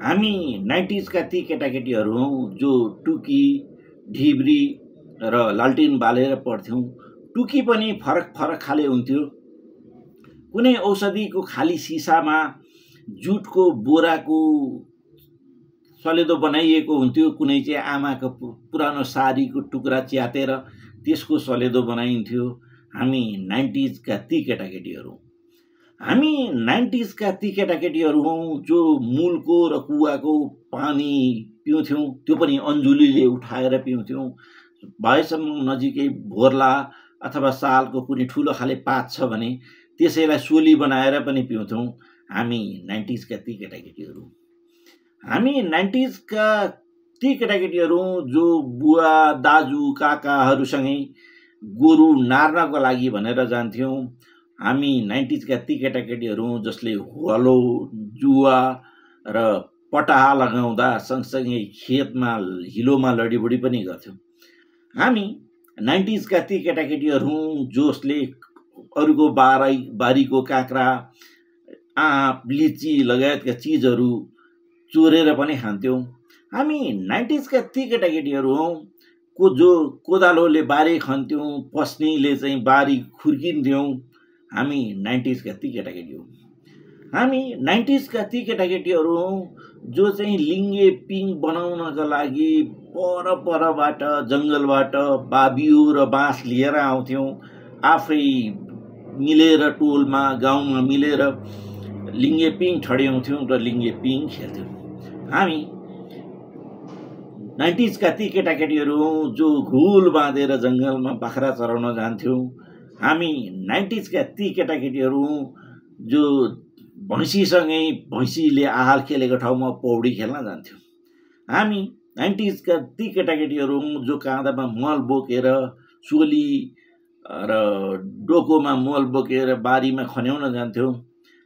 हामी 90s का ती केटाकेटीहरू हौँ जो टुकी ढिब्री र लालटिन बालेर पढ्थ्यौँ। टुकी पनि फरक फरक खाले हुन्थ्यो। कुनै औषधिको खाली सिसामा जुटको बोराको सलेदो बनाइएको हुन्थ्यो, कुनै चाहिँ आमाको पुरानो साडीको टुक्रा च्यातेर त्यसको सलेदो बनाइन्थ्यो। हामी 90s का ती केटाकेटीहरू। हामी 90s का ती केटाकेटीहरू हौँ जो मूलको र कुवाको पानी पिउँथ्यौँ, त्यो पनि अन्जुलीले उठाएर पिउँथ्यौँ। भएसम्म नजिकै भोर्ला अथवा सालको कुनै ठुलो खाले पात छ भने त्यसैलाई सोली बनाएर पनि पिउँथ्यौँ। हामी 90s का ती केटाकेटीहरू। हामी 90s का ती केटाकेटीहरू जो बुवा दाजु काकाहरूसँगै गोरु नार्नको लागि भनेर जान्थ्यौँ। हामी 90s का ती केटाकेटीहरू जसले हलो जुवा र पटाहा लगाउँदा सँगसँगै खेतमा हिलोमा लडीबडी पनि गर्थ्यौँ। हामी 90s का ती केटाकेटीहरू जसले अरूको बारीको काँक्रा आँप लिची लगायतका चिजहरू चोरेर पनि खान्थ्यौँ। हामी 90s का ती केटाकेटीहरू हौँ जो कोदालोले बारी खन्थ्यौँ, पस्नीले चाहिँ बारी खुर्किन्थ्यौँ। हामी 90s का ती केटाकेटी हौँ। हामी 90s का ती केटाकेटीहरू हौँ जो चाहिँ लिङ्गे पिङ बनाउनका लागि परबाट जङ्गलबाट बाबियो र बाँस लिएर आउँथ्यौँ। आफै मिलेर टोलमा गाउँमा मिलेर लिङ्गे पिङ ठड्याउँथ्यौँ र लिङ्गे पिङ खेल्थ्यौँ। हामी 90s का ती केटाकेटीहरू हौँ जो घुल बाँधेर जङ्गलमा बाख्रा चराउन जान्थ्यौँ। हामी 90s का ती केटाकेटीहरू हौँ जो भैँसीसँगै भैँसीले आहाल खेलेको ठाउँमा पौडी खेल्न जान्थ्यौँ। हामी 90s का ती केटाकेटीहरू हौँ जो काँधामा मल बोकेर सोली र डोकोमा मल बोकेर बारीमा खन्याउन जान्थ्यौँ।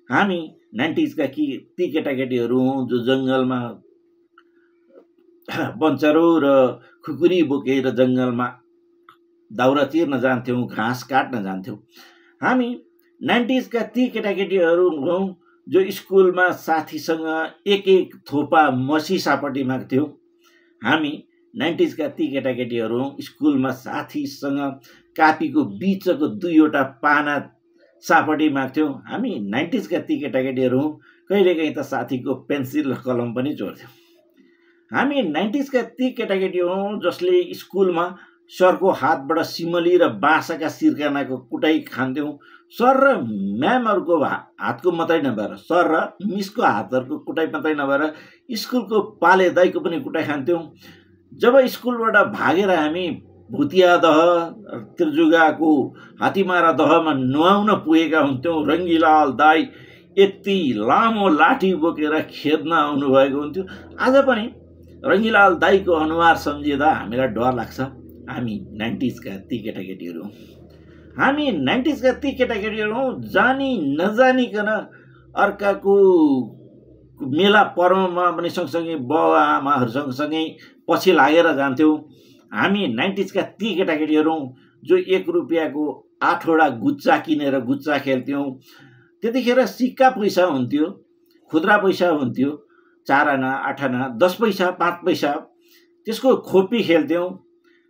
हामी 90s का ती केटाकेटीहरू हौँ जो जङ्गलमा बन्चरो र खुकुरी बोकेर जङ्गलमा दाउरा चिर्न जान्थ्यौँ, घाँस काट्न जान्थ्यौँ। हामी 90s का ती केटाकेटीहरू हौँ जो स्कुलमा साथीसँग एक एक थोपा मसी सापटी माग्थ्यौँ। हामी 90s का ती केटाकेटीहरू हौँ स्कुलमा साथीसँग कापीको बिचको 2वटा पाना सापटी माग्थ्यौँ। हामी 90s का ती केटाकेटीहरू हौँ कहिलेकाहीँ त साथीको पेन्सिल र कलम पनि चोर्थ्यौँ। हामी 90s का ती केटाकेटी हौँ जसले स्कुलमा सरको हातबाट सिमली र बाँसका सिर्कानाको कुटाइ खान्थ्यौँ। सर र म्यामहरूको हातको मात्रै नभएर, सर र मिसको हातहरूको कुटाइ मात्रै नभएर स्कुलको पाले दाइको पनि कुटाइ खान्थ्यौँ। जब स्कुलबाट भागेर हामी भुतिया दह त्रिजुगाको हात्तीमारा दहमा नुहाउन पुगेका हुन्थ्यौँ, रङ्गीलाल दाई यति लामो लाठी बोकेर खेद्न आउनुभएको हुन्थ्यो। आज पनि रङ्गीलाल दाईको अनुहार सम्झिँदा हामीलाई डर लाग्छ। हामी 90s का ती केटाकेटीहरू हौँ। हामी 90s का ती केटाकेटीहरू हौँ जानी नजानिकन अर्काको मेला पर्वमा पनि सँगसँगै बाउ आमाहरू सँगसँगै पछि लागेर जान्थ्यौँ। हामी 90s का ती केटाकेटीहरू हौँ जो 1 रुपियाँको 8वटा गुच्चा किनेर गुच्चा खेल्थ्यौँ। त्यतिखेर सिक्का पैसा हुन्थ्यो, खुद्रा पैसा हुन्थ्यो, 4 आना 8 आना 10 पैसा 5 पैसा, त्यसको खोपी खेल्थ्यौँ।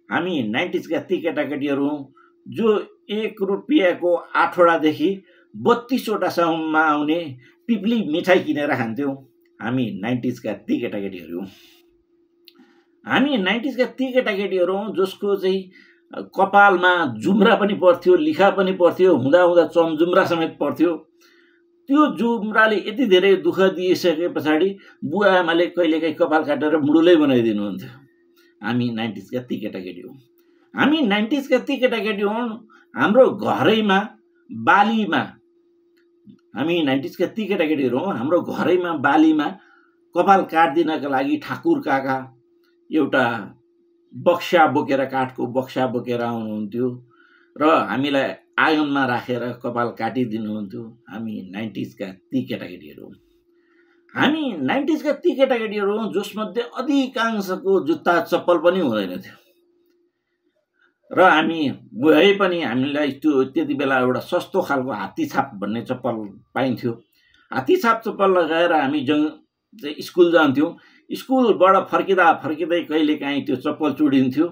हामी 90s का ती केटाकेटीहरू हौँ जो 1 रुपियाँको 8वटादेखि 32वटासम्ममा आउने पिप्ली मिठाई किनेर खान्थ्यौँ। हामी 90s का ती केटाकेटीहरू हौँ। हामी 90s का ती केटाकेटीहरू हौँ जसको चाहिँ कपालमा जुम्रा पनि पर्थ्यो, लिखा पनि पर्थ्यो, हुँदा हुँदा चमजुम्रा समेत पर्थ्यो। त्यो जुम्राले यति धेरै दुःख दिइसके पछाडि बुवा आमाले कहिलेकाहीँ कपाल काटेर मुडुलै बनाइदिनुहुन्थ्यो। हामी 90s का ती केटाकेटी हौँ। हामी 90s का ती केटाकेटी हौँ हाम्रो घरैमा बालीमा, हामी 90s का ती केटाकेटीहरू हौँ हाम्रो घरैमा बालीमा कपाल काट्दिनका लागि ठाकुर काका एउटा बक्सा बोकेर, काठको बक्सा बोकेर आउनुहुन्थ्यो र हामीलाई आँगनमा राखेर कपाल काटिदिनुहुन्थ्यो। हामी 90s का ती केटाकेटीहरू हौँ। हामी 90s का ती केटाकेटीहरू हौँ जसमध्ये अधिकांशको जुत्ता चप्पल पनि हुँदैन थियो र हामी गए पनि हामीलाई त्यो त्यति बेला एउटा सस्तो खालको हात्ती छाप भन्ने चप्पल पाइन्थ्यो। हात्ती छाप चप्पल लगाएर हामी चाहिँ स्कुल जान्थ्यौँ। स्कुलबाट फर्किँदै कहिलेकाहीँ त्यो चप्पल चुडिन्थ्यो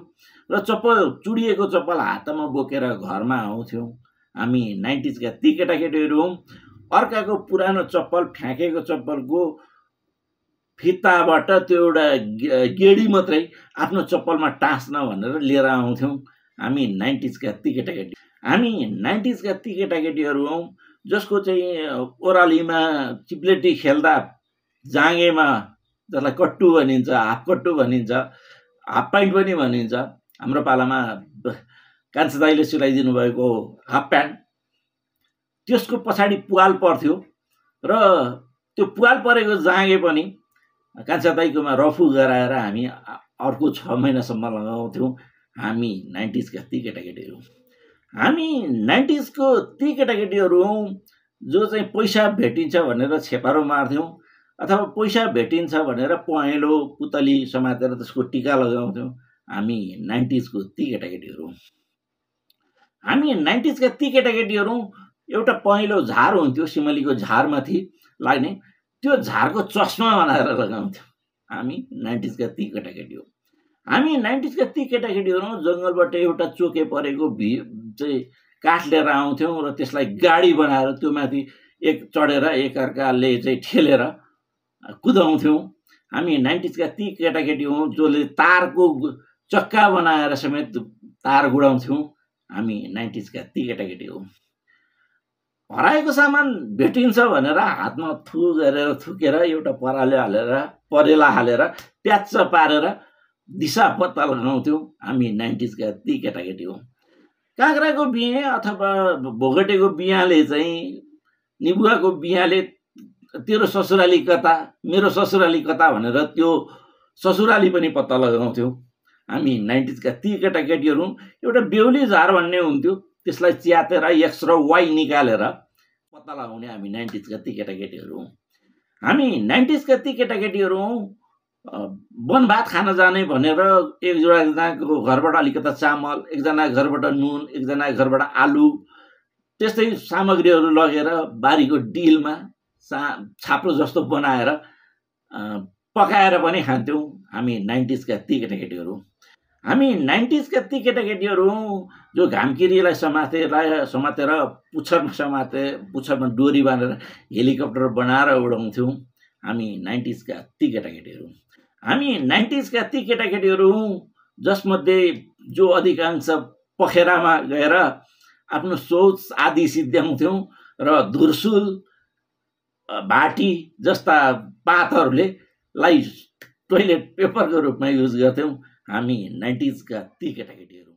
र चप्पल चुडिएको चप्पल हातमा बोकेर घरमा आउँथ्यौँ। हामी 90s का ती केटाकेटीहरू हौँ। अर्काको पुरानो चप्पल, फ्याँकेको चप्पलको फित्ताबाट त्यो एउटा गेडी मात्रै आफ्नो चप्पलमा टाँस्न भनेर लिएर आउँथ्यौँ। हामी 90s का ती केटाकेटी। हामी 90s का ती केटाकेटीहरू हौँ जसको चाहिँ ओह्रालीमा चिप्लेटी खेल्दा जाँगेमा, जसलाई कट्टु भनिन्छ, हाफ कट्टु भनिन्छ, हाफ प्यान्ट पनि भनिन्छ, हाम्रो पालामा कान्छा दाइले सिलाइदिनु भएको हाफ प्यान्ट, त्यसको पछाडि पुवाल पर्थ्यो र त्यो पुवाल परेको जाँगे पनि कान्छा दाइकोमा रफू गराएर हामी अर्को 6 महिनासम्म लगाउँथ्यौँ। हामी 90s का ती केटाकेटीहरू। हामी 90s को ती केटाकेटीहरू हौँ जो चाहिँ पैसा भेटिन्छ भनेर छेपारो मार्थ्यौँ अथवा पैसा भेटिन्छ भनेर पहेँलो पुतली समातेर त्यसको टिका लगाउँथ्यौँ। हामी 90s को ती केटाकेटीहरू। हामी 90s का ती केटाकेटीहरू एउटा पहेँलो झार हुन्थ्यो सिमलीको झारमाथि लाग्ने, त्यो झारको चस्मा बनाएर लगाउँथ्यौँ। हामी 90s का ती केटाकेटी हो। हामी 90s का ती केटाकेटीहरू जङ्गलबाट एउटा चोके परेको चाहिँ काठ लिएर आउँथ्यौँ र त्यसलाई गाडी बनाएर त्यो माथि एक चढेर एकअर्काले चाहिँ ठेलेर कुदाउँथ्यौँ। हामी 90s का ती केटाकेटी हौँ जसले तारको चक्का बनाएर समेत तार गुडाउँथ्यौँ। हामी 90s का ती केटाकेटी हौँ। हराएको सामान भेटिन्छ भनेर हातमा थुकेर एउटा परेला हालेर प्याच्च पारेर दिशा पत्ता लगाउँथ्यौँ। हामी 90s का ती केटाकेटी हौँ। काँक्राको बिहे अथवा भोगटेको बिहाले चाहिँ निबुवाको बिहाले तेरो ससुराली कता, मेरो ससुराली कता भनेर त्यो ससुराली पनि पत्ता लगाउँथ्यौँ। हामी 90s का ती केटाकेटीहरू एउटा बेहुली झार भन्ने हुन्थ्यो, त्यसलाई च्यातेर एक्स र वाई निकालेर पत्ता लगाउने हामी 90s का ती केटाकेटीहरू हौँ। हामी 90s का ती केटाकेटीहरू हौँ वन भात खान जाने भनेर एकजनाको घरबाट अलिकता चामल, एकजना घरबाट नुन, एकजना घरबाट आलु, त्यस्तै सामग्रीहरू लगेर बारीको डिलमा छाप्रो जस्तो बनाएर पकाएर पनि खान्थ्यौँ। हामी 90s का ती केटाकेटीहरू। हामी 90s का ती केटाकेटीहरू जो घामकिरीलाई समातेर पुच्छरमा डोरी बाँधेर हेलिकप्टर बनाएर उडाउँथ्यौँ। हामी 90s का ती केटाकेटीहरू। हामी 90s का ती केटाकेटीहरू जसमध्ये जो अधिकांश पखेरामा गएर आफ्नो सोच आदि सिद्ध्याउँथ्यौँ र धुर्सुल, भाटी जस्ता पातहरूले टोइलेट पेपरको रूपमा युज गर्थ्यौँ। हामी 90s का ती केटाकेटीहरू।